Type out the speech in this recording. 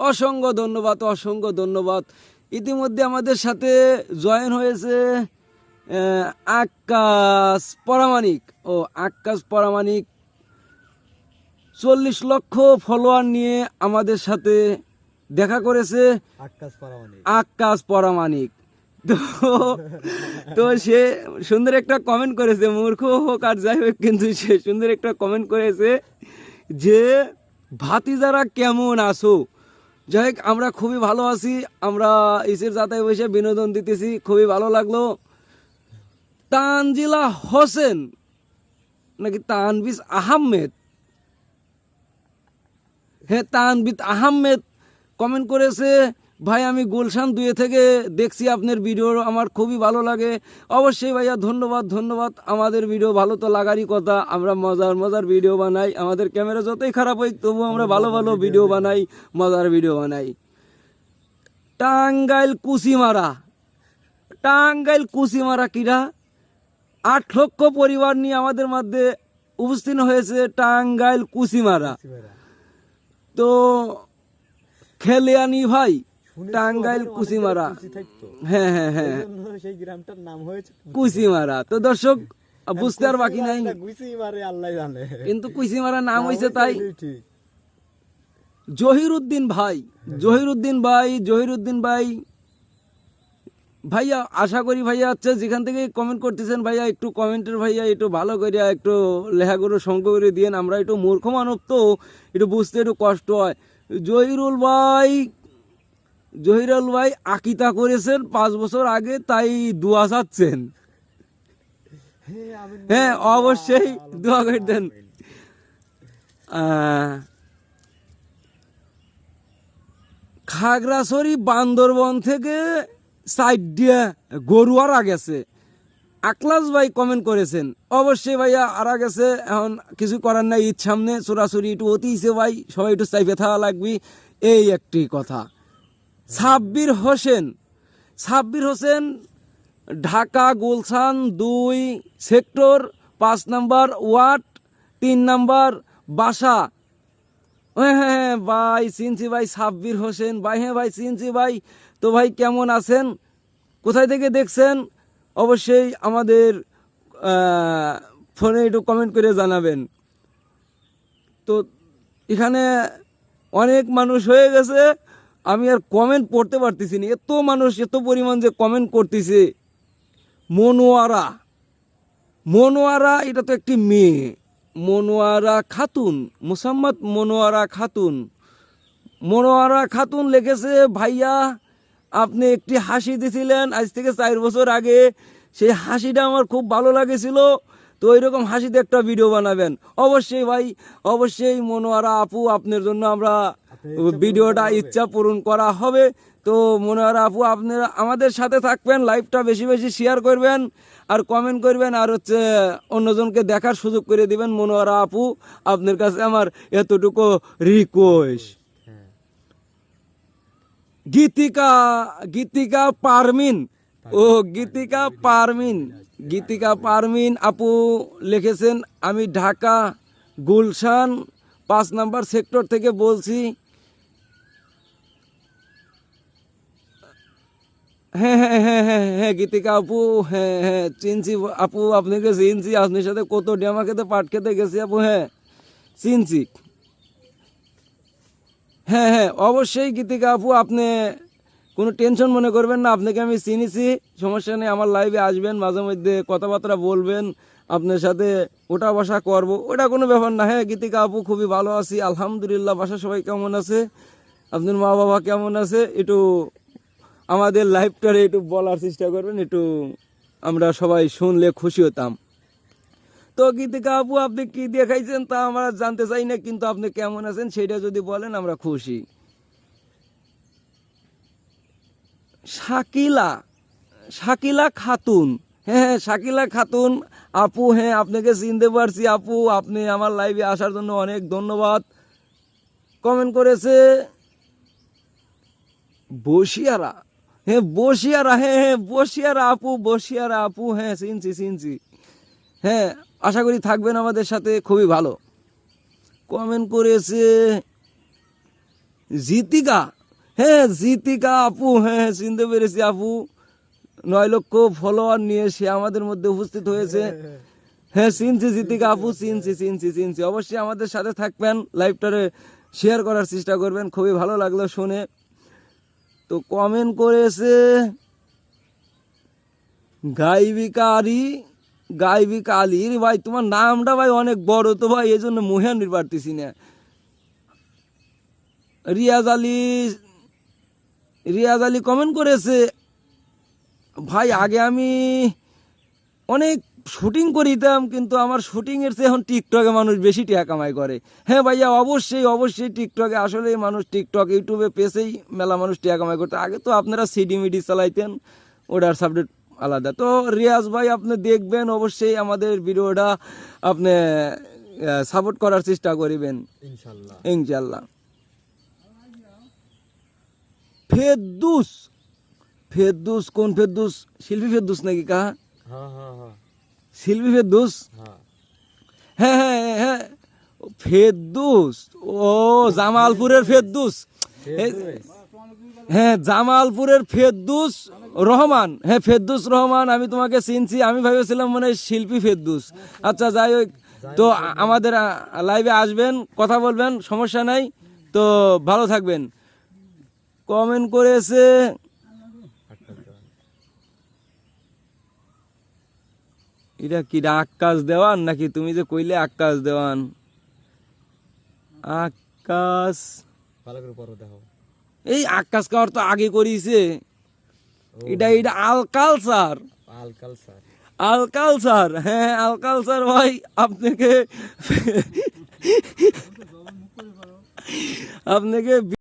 অসংখ্য ধন্যবাদ, অসংখ্য ধন্যবাদ। ইতিমধ্যে আমাদের সাথে জয়েন হয়েছে আক্কাস পরামানিক। আক্কাস পরামানিক 40 লক্ষ ফলোয়ার নিয়ে আমাদের সাথে দেখা করেছে আক্কাস পরামানিক। তো তো সে সুন্দর একটা কমেন্ট করেছে, মূর্খ হোক আর যাই হোক, কিন্তু সে সুন্দর একটা কমেন্ট করেছে যে ভাতিজারা কেমন আছো। যাই হোক, আমরা খুবই ভালো আছি। আমরা ইসের যাতায় বসে বিনোদন দিতেছি, খুবই ভালো লাগলো। তানজিলা হোসেন নাকি তানবিস আহমেদ, হ্যাঁ তানবিদ আহমেদ কমেন্ট করেছে, ভাই আমি গুলশান 2 থেকে দেখছি আপনার ভিডিও, আমার খুবই ভালো লাগে। অবশ্যই ভাইয়া ধন্যবাদ ধন্যবাদ। আমাদের ভিডিও ভালো তো লাগারই কথা, আমরা মজার মজার ভিডিও বানাই। আমাদের ক্যামেরা যতই খারাপ হয় তবু আমরা ভালো ভালো ভিডিও বানাই, মজার ভিডিও বানাই। টাঙ্গাইল কুচিমারা, টাঙ্গাইল কুচিমারা কিরা 8 লক্ষ পরিবার নিয়ে আমাদের মধ্যে উপস্থিত হয়েছে টাঙ্গাইল কুচিমারা। তো খেলিয়ানি ভাই টাঙ্গাইল কুচিমারা, হ্যাঁ হ্যাঁ হ্যাঁ সেই গ্রামটার নাম হয়েছে কুচিমারা। তো দর্শক বুঝতে আর বাকি নাই, আল্লাহ জানে, কিন্তু কুচিমারা নাম হয়েছে তাই। জহিরুদ্দিন ভাই, জহিরুদ্দিন ভাই, জহিরুদ্দিন ভাই ভাইয়া, আশা করি ভাইয়া আচ্ছা যেখান থেকে কমেন্ট করতেছেন ভাইয়া, একটু কমেন্টের ভাইয়া একটু ভালো করে একটু লেখা করে সংখ্যা করে দিয়েন। আমরা একটু মূর্খ মানব তো, একটু বুঝতে একটু কষ্ট হয়। জহিরুল ভাই, জহিরুল ভাই আকিতা করেছেন 5 বছর আগে, তাই দোয়া চাচ্ছেন। হ্যাঁ অবশ্যই দোয়া করে দেন। খাগড়াছড়ি বান্দরবন থেকে সাইড দিয়ে গরুয়ারা গেছে, আকলাস ভাই কমেন্ট করেছেন। অবশ্যই ভাইয়া আরা গেছে, এখন কিছু করার নাই, ঈদ সামনে চোরাচুরি একটু অতিছে ভাই, সবাই একটু চাইপে থাকা লাগবি, এই একটি কথা। সাব্বির হোসেন, সাব্বির হোসেন ঢাকা গুলশান 2 সেক্টর 5 নম্বর ওয়ার্ড 3 নম্বর বাসা। হ্যাঁ হ্যাঁ ভাই চিনছি ভাই, সাব্বির হোসেন ভাই, হ্যাঁ ভাই চিনছি ভাই। তো ভাই কেমন আছেন, কোথায় থেকে দেখছেন, অবশ্যই আমাদের ফোনে একটু কমেন্ট করে জানাবেন। তো এখানে অনেক মানুষ হয়ে গেছে, আমি আর কমেন্ট পড়তে পারতেছি না, এত মানুষ এত পরিমাণ যে কমেন্ট করতেছে। মনোয়ারা, মনোয়ারা এটা তো একটি মেয়ে, মনোয়ারা খাতুন, মুসাম্মদ মনোয়ারা খাতুন, মনোয়ারা খাতুন লিখেছে, ভাইয়া আপনি একটি হাসি দিয়েছিলেন আজ থেকে 4 বছর আগে, সেই হাসিটা আমার খুব ভালো লাগেছিল, তো ওইরকম হাসিতে একটা ভিডিও বানাবেন। অবশ্যই ভাই, অবশ্যই মনোয়ারা আপু, আপনার জন্য আমরা ভিডিওটা ইচ্ছা পূরণ করা হবে। তো মনোয়ারা আপু আপনারা আমাদের সাথে থাকবেন, লাইভটা বেশি বেশি শেয়ার করবেন আর কমেন্ট করবেন, আর হচ্ছে অন্যজনকে দেখার সুযোগ করে দিবেন। মনোয়ারা আপু আপনার কাছে আমার এতটুকু রিকোয়েস্ট। গীতিকা, গীতিকা পারমিন, গীতিকা পারমিন, গীতিকা পারমিন আপু লিখেছেন, আমি ঢাকা গুলশান 5 নম্বর সেক্টর থেকে বলছি। হ্যাঁ হ্যাঁ হ্যাঁ হ্যাঁ হ্যাঁ গীতিকা আপু, হ্যাঁ হ্যাঁ চিনছি আপু, আপনাকে চিনছি, আপনার সাথে কত ডেমা খেতে পাট খেতে গেছি আপু, হ্যাঁ চিনছি। হ্যাঁ হ্যাঁ অবশ্যই গীতিকা আপু, আপনি কোনো টেনশন মনে করবেন না, আপনাকে আমি চিনিছি, সমস্যা নেই। আমার লাইভে আসবেন, মাঝে মধ্যে কথাবার্তা বলবেন, আপনার সাথে ওটা বসা করবো, ওটা কোনো ব্যাপার না। হ্যাঁ গীতিকা আপু খুবই ভালো আছি আলহামদুলিল্লাহ। বাসা সবাই কেমন আছে, আপনার মা বাবা কেমন আছে, একটু আমাদের লাইভটারে একটু বলার চেষ্টা করবেন, একটু আমরা সবাই শুনলে খুশি হতাম। তো গীতিকা আপু আপনি কি দেখাইছেন তা আমরা জানতে চাই না, কিন্তু আপনি কেমন আছেন সেটা যদি বলেন আমরা খুশি। শাকিলা, শাকিলা খাতুন, হ্যাঁ শাকিলা খাতুন আপু, হ্যাঁ আপনাকে চিনতে পারছি আপু, আপনি আমার লাইভে আসার জন্য অনেক ধন্যবাদ। কমেন্ট করেছে বসিয়ারা, হ্যাঁ বসিয়ারা, হ্যাঁ হ্যাঁ বসিয়ারা আপু, বসিয়ারা আপু, হ্যাঁ চিনছি চিনছি। হ্যাঁ আশা করি থাকবেন আমাদের সাথে, খুবই ভালো। কমেন্ট করেছে জিতিকা, হ্যাঁ জিতিকা আপু, হ্যাঁ চিনতে পেরেছি আপু। 9 লক্ষ ফলোয়ার নিয়ে সে আমাদের মধ্যে উপস্থিত হয়েছে। হ্যাঁ চিনছি জিতিকা আপু, চিনছি। অবশ্যই আমাদের সাথে থাকবেন, লাইভটারে শেয়ার করার চেষ্টা করবেন। খুবই ভালো লাগলো শুনে। তো কমেন্ট করেছে গাইবিকা আলী। ভাই তোমার নামটা ভাই অনেক বড় তো ভাই, এই জন্য মুহে নিতে পারতেছি না। রিয়াজ আলী কমেন্ট করেছে, ভাই আগে আমি অনেক শুটিং করিতাম, কিন্তু আমার শুটিংয়ের চেয়ে এখন টিকটকে মানুষ বেশি টাকা কামাই করে। হ্যাঁ ভাইয়া, অবশ্যই টিকটকে আসলে মানুষ, টিকটক ইউটিউবে পেছেই মেলা মানুষ টাকা কামাই করতে। আগে তো আপনারা সিডি মিডি চালাইতেন, ওটার সাবজেক্ট আলাদা। তো রিয়াজ ভাই আপনি দেখবেন, অবশ্যই আমাদের ভিডিওটা আপনি সাপোর্ট করার চেষ্টা করিবেন ইনশাল্লাহ। ফেরদুস কোন ফেরদুস? শিল্পী ফেরদুস নাকি কা? শিল্পী ফেরদুস, হ্যাঁ ফেরদুস, ও জামালপুরের ফেরদুস। হ্যাঁ জামালপুরের ফেরদুস রহমান, হ্যাঁ ফেরদুস রহমান, আমি তোমাকে চিনছি। আমি ভেবেছিলাম মানে শিল্পী ফেরদুস। আচ্ছা যাই হোক, তো আমাদের লাইভে আসবেন, কথা বলবেন, সমস্যা নাই। তো ভালো থাকবেন। কমেন্ট করেছে এটা কি আকাশ দেওয়ান নাকি? তুমি যে কইলে আকাশ দেওয়ান, আকাশ, এই আকাশ খাওয়ার তো আগে করিছে। এটা আলকালচার, হ্যাঁ আলকালচার ভাই। আপনাকে